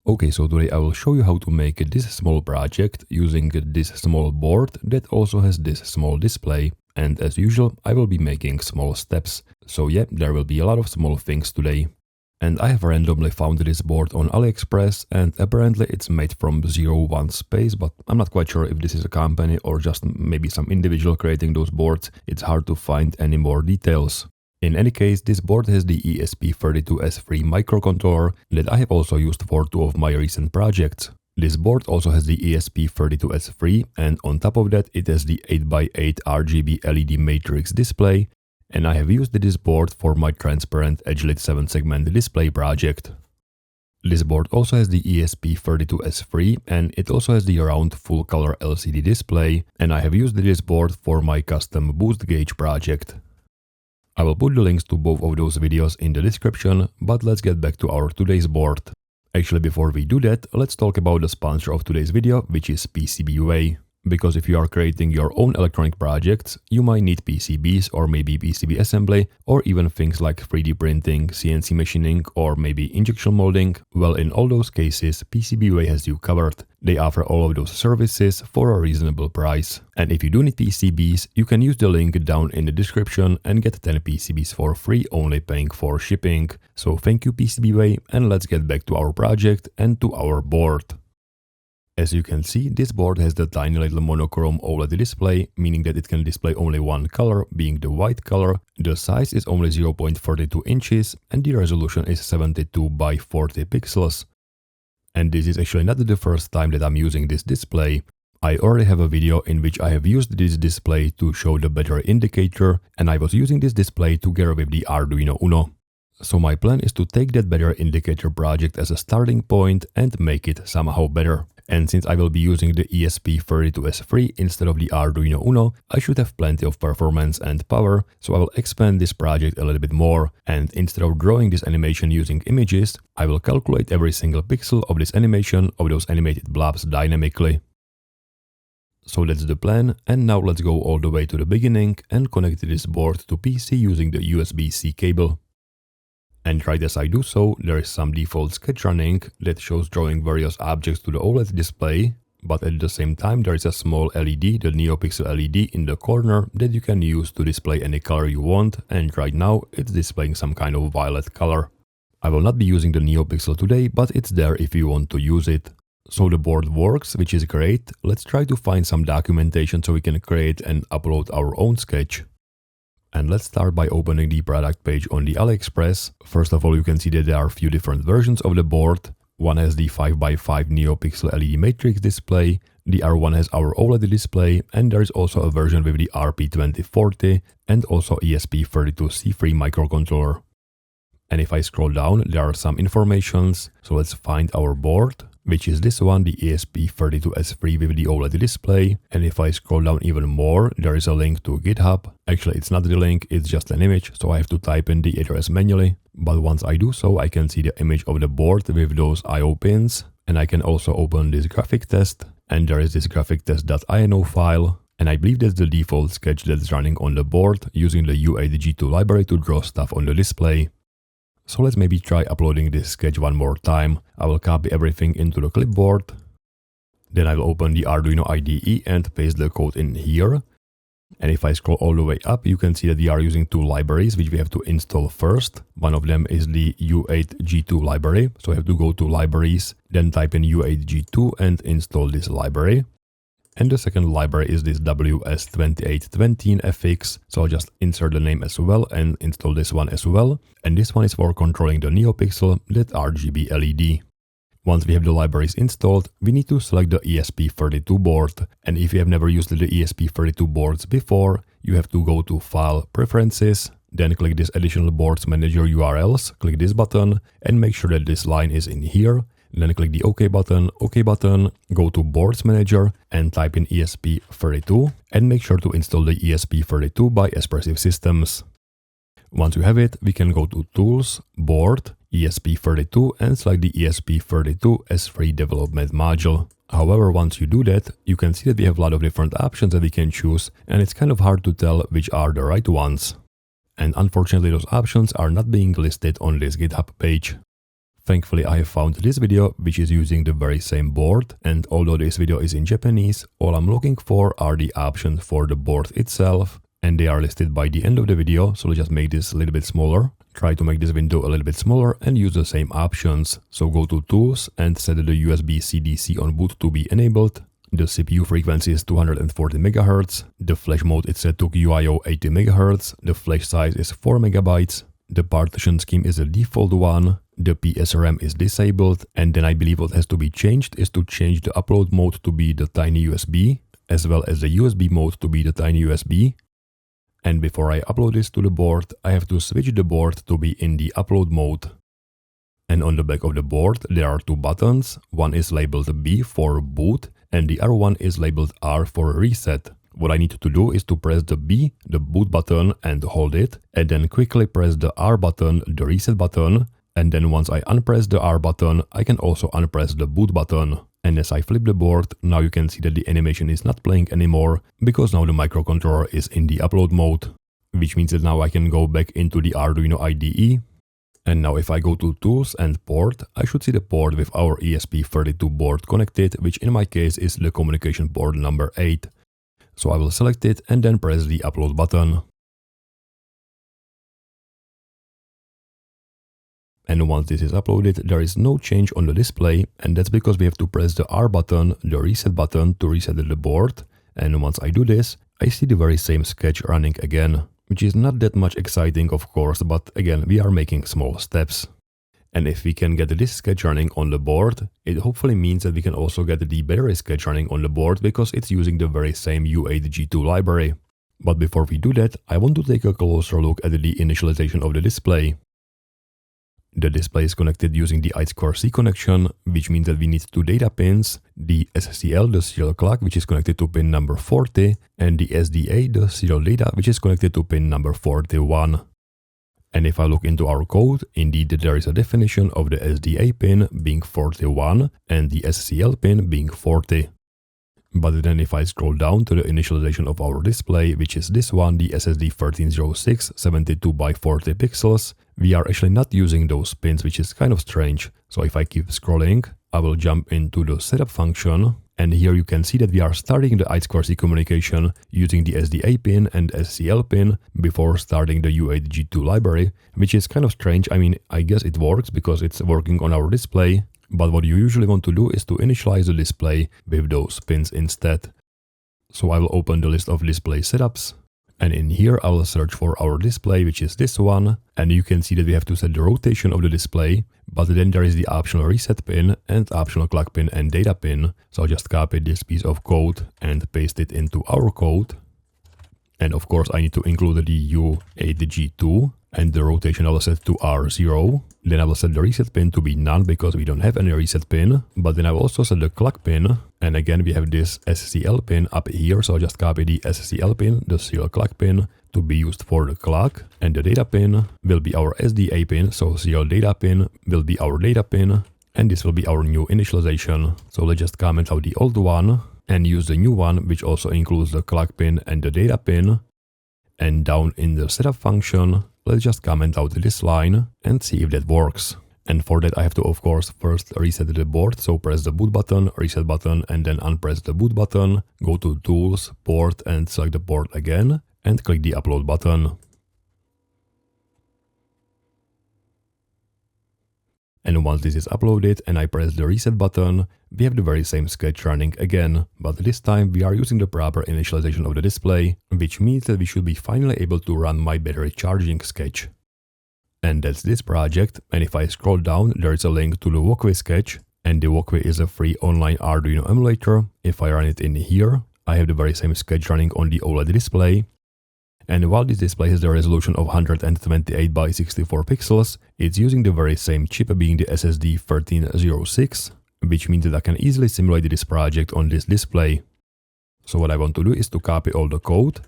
Okay, so today I will show you how to make this small project using this small board that also has this small display. And as usual, I will be making small steps. So yeah, there will be a lot of small things today. And I have randomly found this board on AliExpress, and apparently it's made from 01 space, but I'm not quite sure if this is a company or just maybe some individual creating those boards. It's hard to find any more details. In any case, this board has the ESP32S3 microcontroller that I have also used for two of my recent projects. This board also has the ESP32S3, and on top of that it has the 8x8 RGB LED matrix display, and I have used this board for my transparent edge-lit 7-segment display project. This board also has the ESP32S3, and it also has the round full-color LCD display, and I have used this board for my custom boost gauge project. I will put the links to both of those videos in the description, but let's get back to our today's board. Actually, before we do that, let's talk about the sponsor of today's video, which is PCBWay. Because if you are creating your own electronic projects, you might need PCBs or maybe PCB assembly or even things like 3D printing, CNC machining or maybe injection molding. Well, in all those cases, PCBWay has you covered. They offer all of those services for a reasonable price. And if you do need PCBs, you can use the link down in the description and get 10 PCBs for free, only paying for shipping. So thank you PCBWay, and let's get back to our project and to our board. As you can see, this board has the tiny little monochrome OLED display, meaning that it can display only one color, being the white color. The size is only 0.42 inches and the resolution is 72 by 40 pixels. And this is actually not the first time that I'm using this display. I already have a video in which I have used this display to show the battery indicator, and I was using this display together with the Arduino UNO. So my plan is to take that battery indicator project as a starting point and make it somehow better. And since I will be using the ESP32S3 instead of the Arduino UNO, I should have plenty of performance and power, so I will expand this project a little bit more. And instead of drawing this animation using images, I will calculate every single pixel of this animation of those animated blobs dynamically. So that's the plan, and now let's go all the way to the beginning and connect this board to PC using the USB-C cable. And right as I do so, there is some default sketch running that shows drawing various objects to the OLED display, but at the same time there is a small LED, the NeoPixel LED in the corner that you can use to display any color you want, and right now it's displaying some kind of violet color. I will not be using the NeoPixel today, but it's there if you want to use it. So the board works, which is great. Let's try to find some documentation so we can create and upload our own sketch. And let's start by opening the product page on the AliExpress. First of all, you can see that there are a few different versions of the board. One has the 5x5 NeoPixel LED matrix display, the other one has our OLED display, and there is also a version with the RP2040 and also ESP32C3 microcontroller. And if I scroll down, there are some informations. So let's find our board, which is this one, the ESP32S3 with the OLED display. And if I scroll down even more, there is a link to GitHub. Actually, it's not the link, it's just an image, so I have to type in the address manually. But once I do so, I can see the image of the board with those I/O pins. And I can also open this graphic test. And there is this graphic test.ini file. And I believe that's the default sketch that's running on the board using the U8G2 library to draw stuff on the display. So let's maybe try uploading this sketch one more time. I will copy everything into the clipboard. Then I will open the Arduino IDE and paste the code in here. And if I scroll all the way up, you can see that we are using two libraries which we have to install first. One of them is the U8G2 library. So I have to go to libraries, then type in U8G2 and install this library. And the second library is this WS2820FX, so I'll just insert the name as well and install this one as well. And this one is for controlling the NeoPixel, that RGB LED. Once we have the libraries installed, we need to select the ESP32 board. And if you have never used the ESP32 boards before, you have to go to File, Preferences, then click this Additional Boards Manager URLs, click this button, and make sure that this line is in here. Then click the OK button, go to Boards Manager and type in ESP32 and make sure to install the ESP32 by Espressif Systems. Once you have it, we can go to Tools, Board, ESP32 and select the ESP32S3 development module. However, once you do that, you can see that we have a lot of different options that we can choose, and it's kind of hard to tell which are the right ones. And unfortunately, those options are not being listed on this GitHub page. Thankfully, I have found this video which is using the very same board, and although this video is in Japanese, all I'm looking for are the options for the board itself, and they are listed by the end of the video, so let's just make this a little bit smaller. Try to make this window a little bit smaller and use the same options. So go to Tools and set the USB CDC on boot to be enabled. The CPU frequency is 240 MHz, the flash mode is set to QIO 80 MHz, the flash size is 4 MB, the partition scheme is a default one, the PSRAM is disabled, and then I believe what has to be changed is to change the upload mode to be the tiny USB, as well as the USB mode to be the tiny USB. And before I upload this to the board, I have to switch the board to be in the upload mode. And on the back of the board there are two buttons, one is labeled B for boot, and the other one is labeled R for reset. What I need to do is to press the B, the boot button, and hold it, and then quickly press the R button, the reset button, and then once I unpress the R button, I can also unpress the boot button. And as I flip the board, now you can see that the animation is not playing anymore, because now the microcontroller is in the upload mode, which means that now I can go back into the Arduino IDE. And now if I go to Tools and Port, I should see the port with our ESP32 board connected, which in my case is the communication port number 8. So I will select it and then press the upload button. And once this is uploaded, there is no change on the display, and that's because we have to press the R button, the reset button, to reset the board. And once I do this, I see the very same sketch running again, which is not that much exciting of course, but again, we are making small steps. And if we can get this sketch running on the board, it hopefully means that we can also get the battery sketch running on the board, because it's using the very same U8G2 library. But before we do that, I want to take a closer look at the initialization of the display. The display is connected using the I2C connection, which means that we need two data pins, the SCL, the serial clock, which is connected to pin number 40, and the SDA, the serial data, which is connected to pin number 41. And if I look into our code, indeed there is a definition of the SDA pin being 41 and the SCL pin being 40. But then if I scroll down to the initialization of our display, which is this one, the SSD1306 72 by 40 pixels, we are actually not using those pins, which is kind of strange. So if I keep scrolling, I will jump into the setup function, and here you can see that we are starting the I2C communication using the SDA pin and SCL pin before starting the U8G2 library, which is kind of strange. I mean, I guess it works because it's working on our display, but what you usually want to do is to initialize the display with those pins instead. So I will open the list of display setups, and in here I will search for our display, which is this one, and you can see that we have to set the rotation of the display, but then there is the optional reset pin and optional clock pin and data pin. So I'll just copy this piece of code and paste it into our code. And of course I need to include the U8G2, and the rotation I will set to R0. Then I will set the reset pin to be none because we don't have any reset pin, but then I will also set the clock pin, and again we have this SCL pin up here, so I'll just copy the SCL pin, the serial clock pin, to be used for the clock, and the data pin will be our SDA pin, so serial data pin will be our data pin, and this will be our new initialization. So let's just comment out the old one and use the new one, which also includes the clock pin and the data pin. And down in the setup function, let's just comment out this line and see if that works. And for that I have to of course first reset the board, so press the boot button, reset button, and then unpress the boot button, go to Tools, Port, and select the port again, and click the upload button. And once this is uploaded and I press the reset button, we have the very same sketch running again, but this time we are using the proper initialization of the display, which means that we should be finally able to run my battery charging sketch. And that's this project, and if I scroll down there is a link to the walkway sketch, and the walkway is a free online Arduino emulator. If I run it in here, I have the very same sketch running on the OLED display. And while this display has the resolution of 128 by 64 pixels, it's using the very same chip, being the SSD1306, which means that I can easily simulate this project on this display. So what I want to do is to copy all the code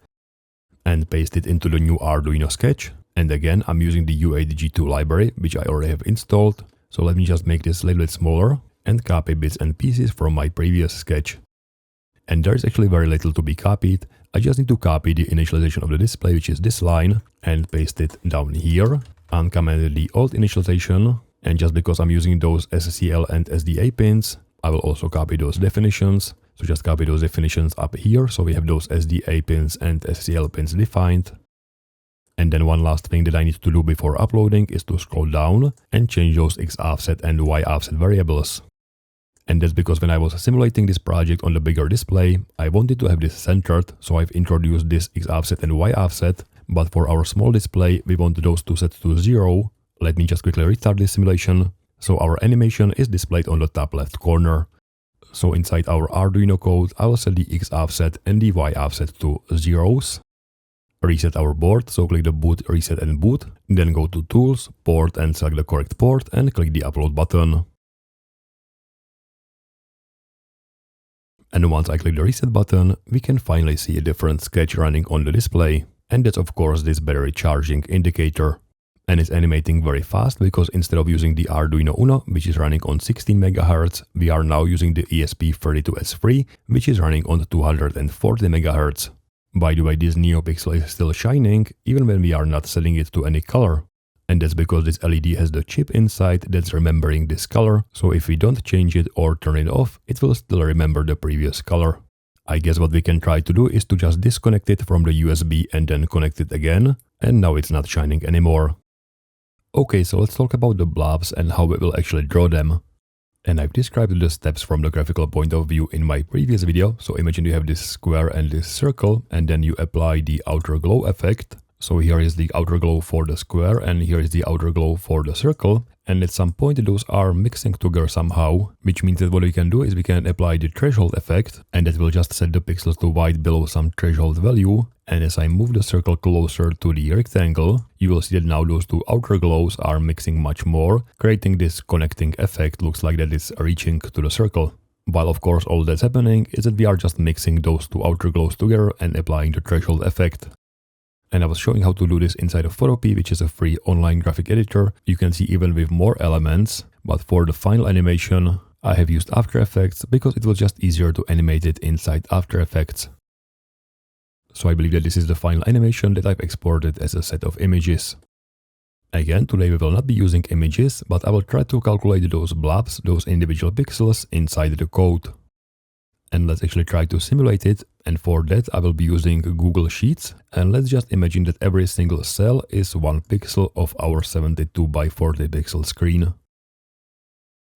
and paste it into the new Arduino sketch. And again, I'm using the U8G2 library, which I already have installed. So let me just make this a little bit smaller and copy bits and pieces from my previous sketch. And there's actually very little to be copied. I just need to copy the initialization of the display, which is this line, and paste it down here, uncomment the old initialization, And just because I'm using those SCL and SDA pins, I will also copy those definitions. So just copy those definitions up here. So we have those SDA pins and SCL pins defined. And then one last thing that I need to do before uploading is to scroll down and change those X offset and Y offset variables. And that's because when I was simulating this project on the bigger display, I wanted to have this centered, so I've introduced this X offset and Y offset, but for our small display, we want those to set to 0. Let me just quickly restart this simulation. So our animation is displayed on the top left corner. So inside our Arduino code, I will set the X offset and the Y offset to zeros. Reset our board, so click the boot, reset and boot, then go to tools, port and select the correct port and click the upload button. And once I click the reset button, we can finally see a different sketch running on the display. And that's of course this battery charging indicator. And it's animating very fast because instead of using the Arduino UNO, which is running on 16 MHz, we are now using the ESP32S3, which is running on 240 MHz. By the way, this NeoPixel is still shining, even when we are not setting it to any color. And that's because this LED has the chip inside that's remembering this color, so if we don't change it or turn it off, it will still remember the previous color. I guess what we can try to do is to just disconnect it from the USB and then connect it again, and now it's not shining anymore. Okay, so let's talk about the blobs and how we will actually draw them. And I've described the steps from the graphical point of view in my previous video. So imagine you have this square and this circle, and then you apply the outer glow effect. So here is the outer glow for the square, and here is the outer glow for the circle. And at some point those are mixing together somehow, which means that what we can do is we can apply the threshold effect, and that will just set the pixels to white below some threshold value. And as I move the circle closer to the rectangle, you will see that now those two outer glows are mixing much more, creating this connecting effect. Looks like that it's reaching to the circle. While of course all that's happening is that we are just mixing those two outer glows together and applying the threshold effect. And I was showing how to do this inside of Photopea, which is a free online graphic editor. You can see even with more elements, but for the final animation, I have used After Effects because it was just easier to animate it inside After Effects. So I believe that this is the final animation that I've exported as a set of images. Again, today we will not be using images, but I will try to calculate those blobs, those individual pixels inside the code. And let's actually try to simulate it, and for that I will be using Google Sheets, and let's just imagine that every single cell is 1 pixel of our 72 by 40 pixel screen.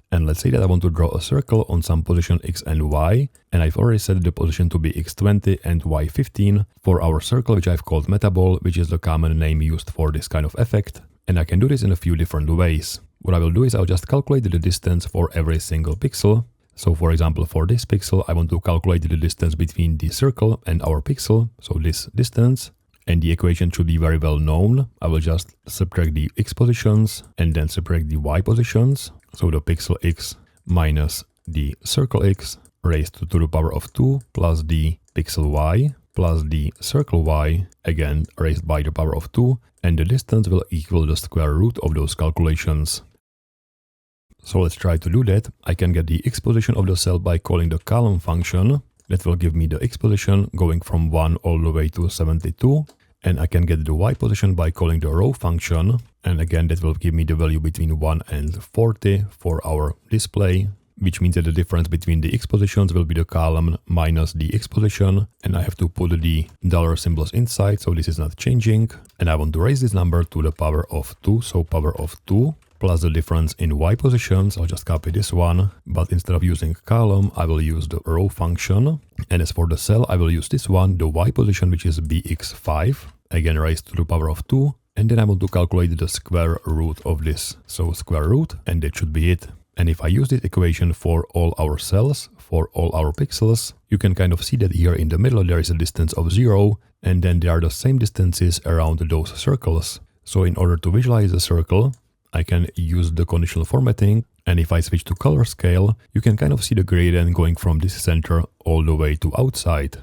And let's say that I want to draw a circle on some position X and Y, and I've already set the position to be X20 and Y15 for our circle, which I've called Metaball, which is the common name used for this kind of effect. And I can do this in a few different ways. What I will do is I'll just calculate the distance for every single pixel. So for example, for this pixel, I want to calculate the distance between the circle and our pixel, so this distance. And the equation should be very well known. I will just subtract the X positions and then subtract the Y positions. So the pixel X minus the circle X raised to the power of 2 plus the pixel Y plus the circle Y, again raised by the power of 2, and the distance will equal the square root of those calculations. So let's try to do that. I can get the X position of the cell by calling the column function. That will give me the X position going from 1 all the way to 72. And I can get the Y position by calling the row function. And again, that will give me the value between 1 and 40 for our display, which means that the difference between the X positions will be the column minus the X position. And I have to put the dollar symbols inside, so this is not changing. And I want to raise this number to the power of 2, so power of 2. Plus the difference in Y positions. I'll just copy this one, but instead of using column, I will use the row function. And as for the cell, I will use this one, the Y position, which is BX5, again raised to the power of 2. And then I want to calculate the square root of this. So square root, and that should be it. And if I use this equation for all our cells, for all our pixels, you can kind of see that here in the middle there is a distance of 0, and then there are the same distances around those circles. So in order to visualize a circle, I can use the conditional formatting, and if I switch to color scale, you can kind of see the gradient going from this center all the way to outside.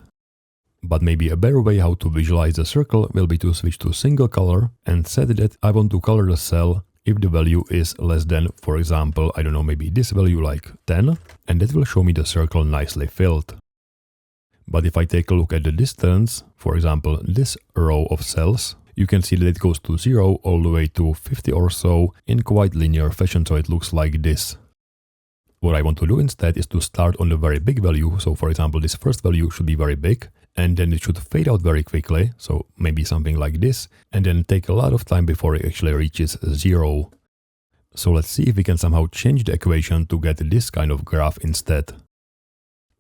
But maybe a better way how to visualize the circle will be to switch to single color and set that I want to color the cell if the value is less than, for example, I don't know, maybe this value like 10, and that will show me the circle nicely filled. But if I take a look at the distance, for example, this row of cells, you can see that it goes to 0 all the way to 50 or so in quite linear fashion, so it looks like this. What I want to do instead is to start on the very big value, so for example this first value should be very big, and then it should fade out very quickly, so maybe something like this, and then take a lot of time before it actually reaches 0. So let's see if we can somehow change the equation to get this kind of graph instead.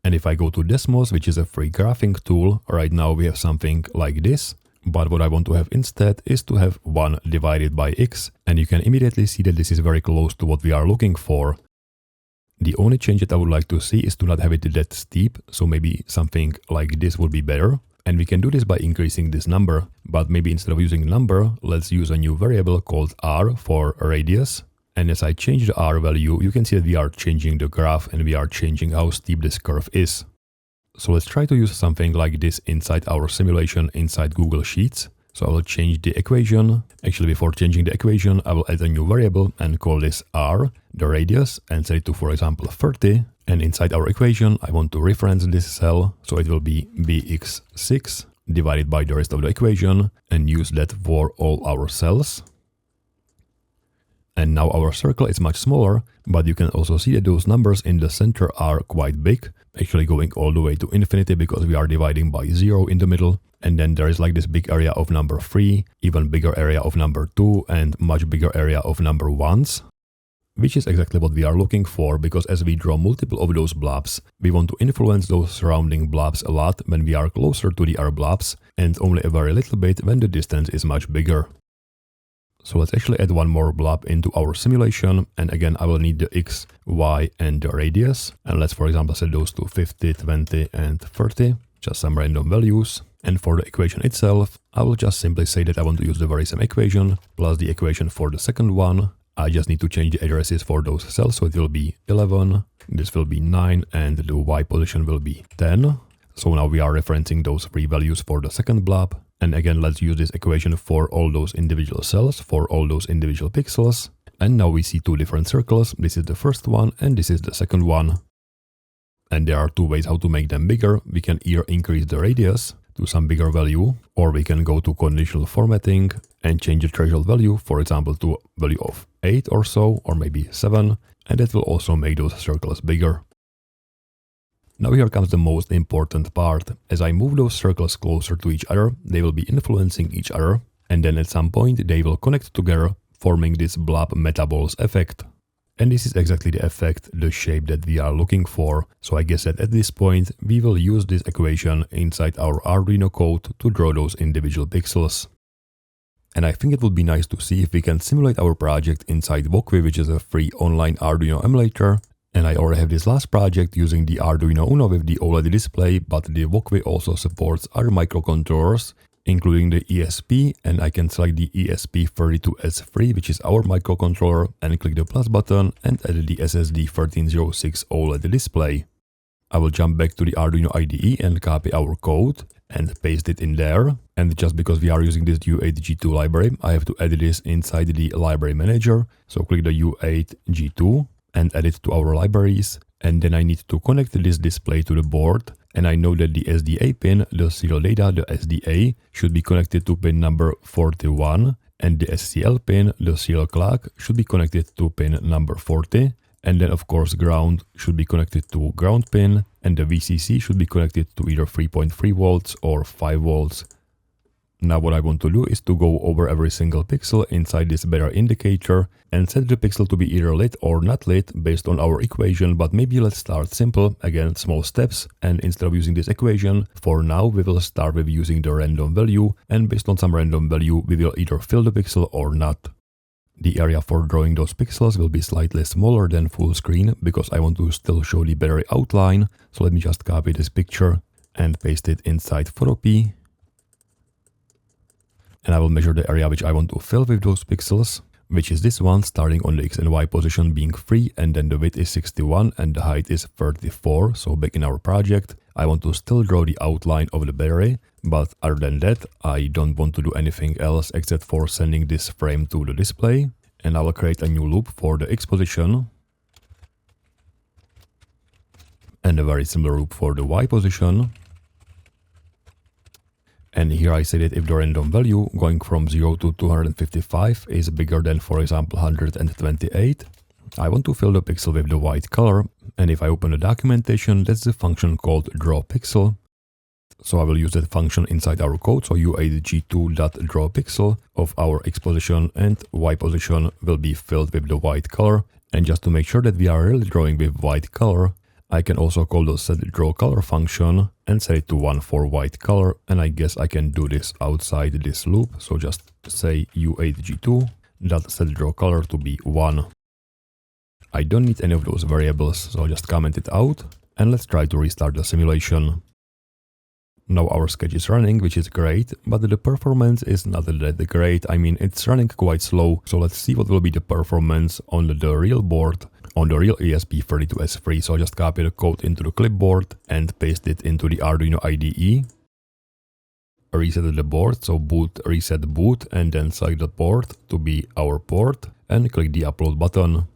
And if I go to Desmos, which is a free graphing tool, right now we have something like this. But what I want to have instead is to have 1 divided by x, and you can immediately see that this is very close to what we are looking for. The only change that I would like to see is to not have it that steep, so maybe something like this would be better. And we can do this by increasing this number, but maybe instead of using number, let's use a new variable called r for radius. And as I change the r value, you can see that we are changing the graph and we are changing how steep this curve is. So let's try to use something like this inside our simulation inside Google Sheets. So I will change the equation. Actually, before changing the equation, I will add a new variable and call this r, the radius, and set it to, for example, 30. And inside our equation, I want to reference this cell, so it will be bx6 divided by the rest of the equation, and use that for all our cells. And now our circle is much smaller, but you can also see that those numbers in the center are quite big, actually going all the way to infinity because we are dividing by 0 in the middle. And then there is like this big area of number 3, even bigger area of number 2, and much bigger area of number 1s. Which is exactly what we are looking for, because as we draw multiple of those blobs, we want to influence those surrounding blobs a lot when we are closer to the other blobs, and only a very little bit when the distance is much bigger. So let's actually add one more blob into our simulation, and again I will need the x, y, and the radius. And let's for example set those to 50, 20, and 30, just some random values. And for the equation itself, I will just simply say that I want to use the very same equation, plus the equation for the second one. I just need to change the addresses for those cells, so it will be 11, this will be 9, and the y position will be 10. So now we are referencing those 3 values for the second blob. And again, let's use this equation for all those individual cells, for all those individual pixels. And now we see 2 different circles. This is the first one, and this is the second one. And there are 2 ways how to make them bigger. We can either increase the radius to some bigger value, or we can go to conditional formatting and change the threshold value, for example, to a value of 8 or so, or maybe 7, and that will also make those circles bigger. Now here comes the most important part. As I move those circles closer to each other, they will be influencing each other, and then at some point they will connect together, forming this bloob Metaballs effect. And this is exactly the effect, the shape that we are looking for. So I guess that at this point we will use this equation inside our Arduino code to draw those individual pixels. And I think it would be nice to see if we can simulate our project inside Wokwi, which is a free online Arduino emulator. And I already have this last project using the Arduino UNO with the OLED display, but the Wokwi also supports other microcontrollers, including the ESP, and I can select the ESP32S3, which is our microcontroller, and click the plus button and add the SSD1306 OLED display. I will jump back to the Arduino IDE and copy our code and paste it in there. And just because we are using this U8G2 library, I have to add this inside the library manager. So click the U8G2 and add it to our libraries. And then I need to connect this display to the board. And I know that the SDA pin, the serial data, the SDA, should be connected to pin number 41. And the SCL pin, the serial clock, should be connected to pin number 40. And then of course ground should be connected to ground pin. And the VCC should be connected to either 3.3 volts or 5 volts. Now what I want to do is to go over every single pixel inside this better indicator and set the pixel to be either lit or not lit based on our equation, but maybe let's start simple, again small steps, and instead of using this equation, for now we will start with using the random value, and based on some random value we will either fill the pixel or not. The area for drawing those pixels will be slightly smaller than full screen because I want to still show the battery outline, so let me just copy this picture and paste it inside Photopea. And I will measure the area which I want to fill with those pixels, which is this one, starting on the X and Y position being 3, and then the width is 61 and the height is 34. So back in our project, I want to still draw the outline of the battery, but other than that, I don't want to do anything else except for sending this frame to the display. And I will create a new loop for the X position, and a very similar loop for the Y position. And here I say that if the random value going from 0 to 255 is bigger than, for example, 128, I want to fill the pixel with the white color. And if I open the documentation, that's the function called drawPixel. So I will use that function inside our code. So u8g2.drawPixel of our x position and y position will be filled with the white color. And just to make sure that we are really drawing with white color, I can also call the setDrawColor function and set it to 1 for white color. And I guess I can do this outside this loop. So just say u8g2.setDrawColor to be 1. I don't need any of those variables, so I'll just comment it out. And let's try to restart the simulation. Now our sketch is running, which is great, but the performance is not that great. I mean, it's running quite slow. So let's see what will be the performance on the real board, on the real ESP32S3. So I'll just copy the code into the clipboard and paste it into the Arduino IDE. Reset the board, so boot, reset boot, and then select the port to be our port and click the upload button.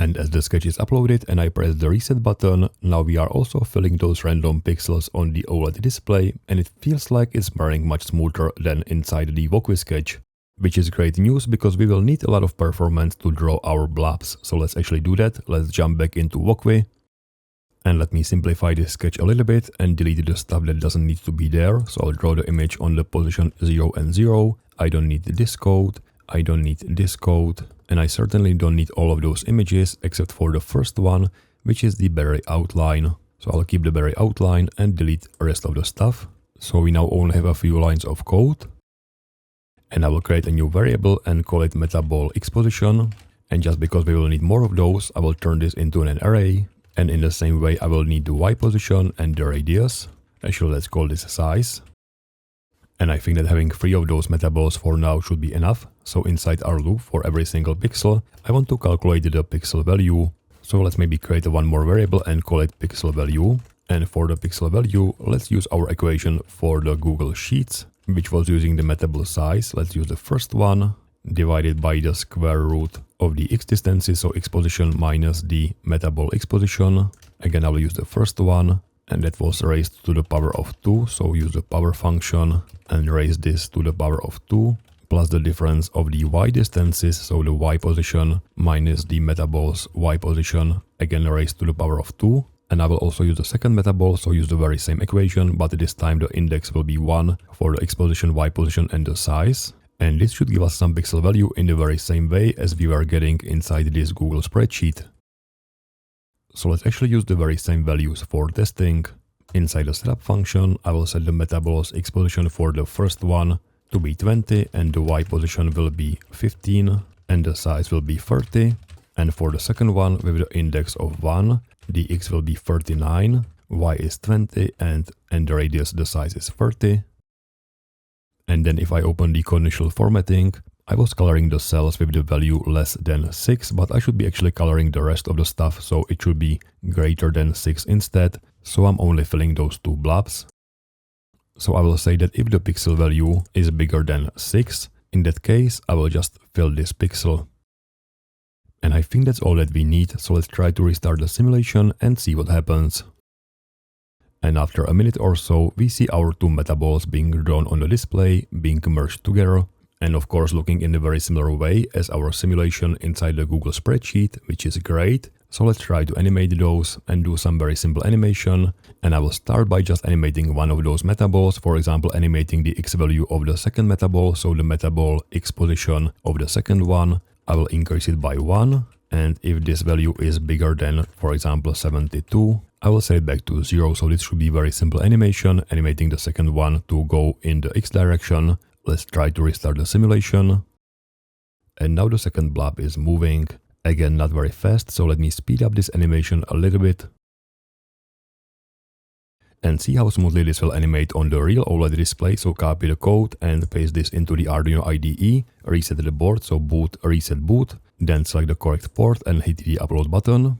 And as the sketch is uploaded and I press the reset button, now we are also filling those random pixels on the OLED display, and it feels like it's running much smoother than inside the Walkway sketch. Which is great news because we will need a lot of performance to draw our blobs. So let's actually do that. Let's jump back into Walkway. And let me simplify this sketch a little bit and delete the stuff that doesn't need to be there. So I'll draw the image on the position 0 and 0. I don't need this code. I don't need this code. And I certainly don't need all of those images except for the first one, which is the battery outline. So I'll keep the battery outline and delete the rest of the stuff. So we now only have a few lines of code. And I will create a new variable and call it Metaball X position. And just because we will need more of those, I will turn this into an array. And in the same way, I will need the Y position and the radius. Actually, let's call this size. And I think that having 3 of those metaballs for now should be enough. So inside our loop for every single pixel, I want to calculate the pixel value. So let's maybe create one more variable and call it pixel value. And for the pixel value, let's use our equation for the Google Sheets, which was using the metaball size. Let's use the first one, divided by the square root of the x distances, so x position minus the metaball x position. Again, I will use the first one. And that was raised to the power of 2, so use the power function and raise this to the power of 2, plus the difference of the y distances, so the y position minus the metaball's y position, again raised to the power of 2. And I will also use the second metaball, so use the very same equation, but this time the index will be 1 for the x position, y position, and the size. And this should give us some pixel value in the very same way as we were getting inside this Google spreadsheet. So let's actually use the very same values for testing. Inside the setup function, I will set the metaball's x position for the first one to be 20 and the y position will be 15 and the size will be 30. And for the second one with the index of 1, the x will be 39, y is 20 and the radius, the size is 30. And then if I open the conditional formatting, I was coloring the cells with the value less than 6, but I should be actually coloring the rest of the stuff, so it should be greater than 6 instead. So I'm only filling those 2 blobs. So I will say that if the pixel value is bigger than 6, in that case, I will just fill this pixel. And I think that's all that we need, so let's try to restart the simulation and see what happens. And after a minute or so, we see our 2 metaballs being drawn on the display, being merged together. And of course looking in a very similar way as our simulation inside the Google spreadsheet, which is great. So let's try to animate those and do some very simple animation. And I will start by just animating one of those metaballs, for example animating the x value of the second metaball, so the metaball x position of the second one. I will increase it by 1, and if this value is bigger than, for example, 72, I will set it back to 0, so this should be very simple animation, animating the second one to go in the x direction. Let's try to restart the simulation. And now the second blob is moving. Again, not very fast, so let me speed up this animation a little bit. And see how smoothly this will animate on the real OLED display. So copy the code and paste this into the Arduino IDE. Reset the board, so boot, reset boot. Then select the correct port and hit the upload button.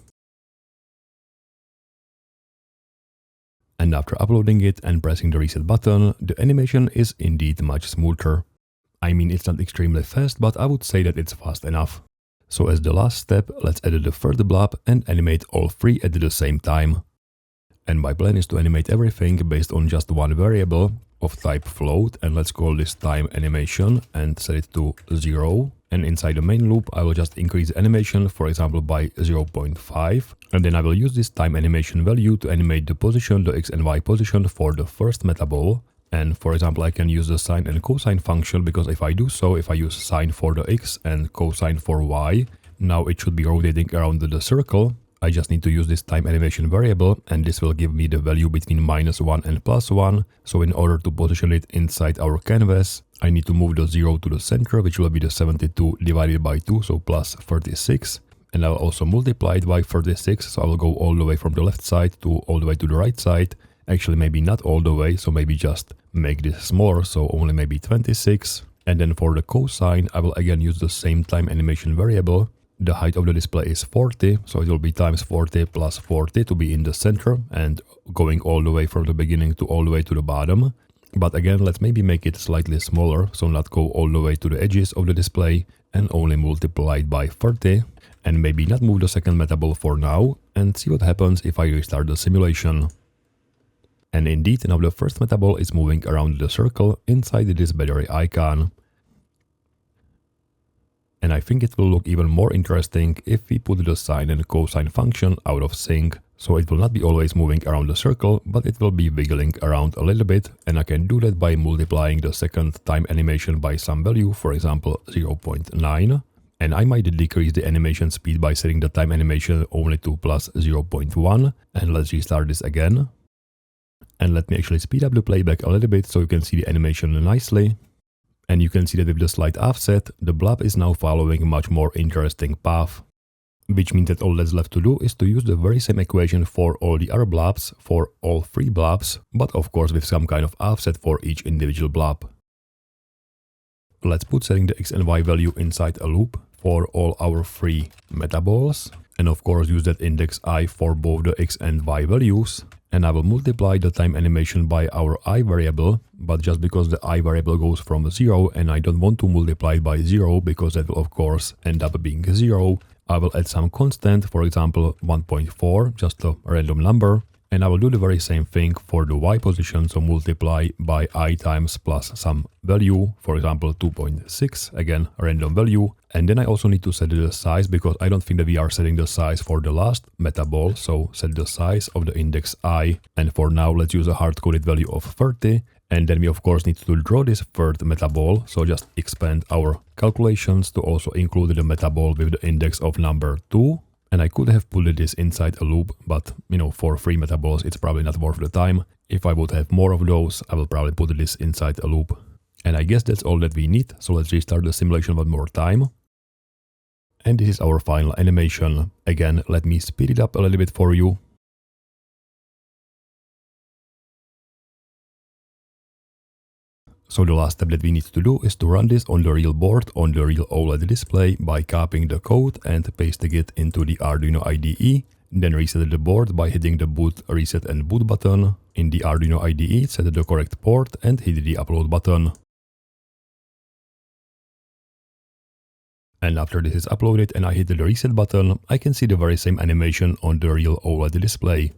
And after uploading it and pressing the reset button, the animation is indeed much smoother. I mean, it's not extremely fast, but I would say that it's fast enough. So as the last step, let's add the third blob and animate all 3 at the same time. And my plan is to animate everything based on just one variable of type float, and let's call this time animation and set it to 0. And inside the main loop, I will just increase the animation, for example, by 0.5. And then I will use this time animation value to animate the position, the x and y position for the first metaball. And for example, I can use the sine and cosine function, because if I do so, if I use sine for the x and cosine for y, now it should be rotating around the circle. I just need to use this time animation variable, and this will give me the value between -1 and +1. So in order to position it inside our canvas, I need to move the 0 to the center, which will be the 72 divided by 2, so plus 36. And I'll also multiply it by 36, so I will go all the way from the left side to all the way to the right side. Actually, maybe not all the way, so maybe just make this smaller, so only maybe 26. And then for the cosine, I will again use the same time animation variable. The height of the display is 40, so it will be times 40 plus 40 to be in the center and going all the way from the beginning to all the way to the bottom. But again, let's maybe make it slightly smaller, so not go all the way to the edges of the display and only multiply it by 30. And maybe not move the second metaball for now and see what happens if I restart the simulation. And indeed, now the first metaball is moving around the circle inside this battery icon. And I think it will look even more interesting if we put the sine and cosine function out of sync. So it will not be always moving around the circle, but it will be wiggling around a little bit. And I can do that by multiplying the second time animation by some value, for example 0.9. And I might decrease the animation speed by setting the time animation only to plus 0.1. And let's restart this again. And let me actually speed up the playback a little bit so you can see the animation nicely. And you can see that with the slight offset, the blob is now following a much more interesting path. Which means that all that's left to do is to use the very same equation for all the other blobs, for all 3 blobs, but of course with some kind of offset for each individual blob. Let's put setting the x and y value inside a loop for all our 3 metaballs. And of course use that index I for both the x and y values. And I will multiply the time animation by our I variable, but just because the I variable goes from 0 and I don't want to multiply it by 0 because that will of course end up being 0, I will add some constant, for example 1.4, just a random number. And I will do the very same thing for the y position, so multiply by I times plus some value, for example 2.6, again a random value. And then I also need to set the size, because I don't think that we are setting the size for the last metaball, so set the size of the index I. And for now let's use a hard-coded value of 30. And then we of course need to draw this third metaball, so just expand our calculations to also include the metaball with the index of number 2. And I could have put this inside a loop, but for 3 metaballs it's probably not worth the time. If I would have more of those, I will probably put this inside a loop. And I guess that's all that we need, so let's restart the simulation one more time. And this is our final animation. Again, let me speed it up a little bit for you. So the last step that we need to do is to run this on the real board, on the real OLED display, by copying the code and pasting it into the Arduino IDE. Then reset the board by hitting the boot, reset and boot button. In the Arduino IDE, set the correct port and hit the upload button. And after this is uploaded and I hit the reset button, I can see the very same animation on the real OLED display.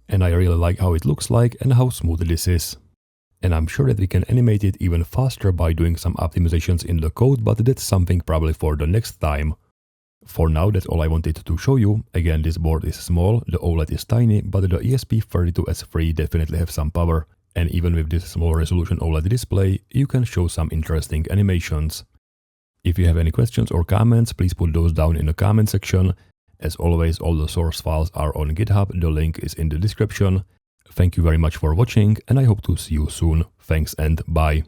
And I really like how it looks like and how smooth this is. And I'm sure that we can animate it even faster by doing some optimizations in the code, but that's something probably for the next time. For now, that's all I wanted to show you. Again, this board is small, the OLED is tiny, but the ESP32S3 definitely have some power. And even with this small resolution OLED display, you can show some interesting animations. If you have any questions or comments, please put those down in the comment section. As always, all the source files are on GitHub, the link is in the description. Thank you very much for watching, and I hope to see you soon. Thanks and bye.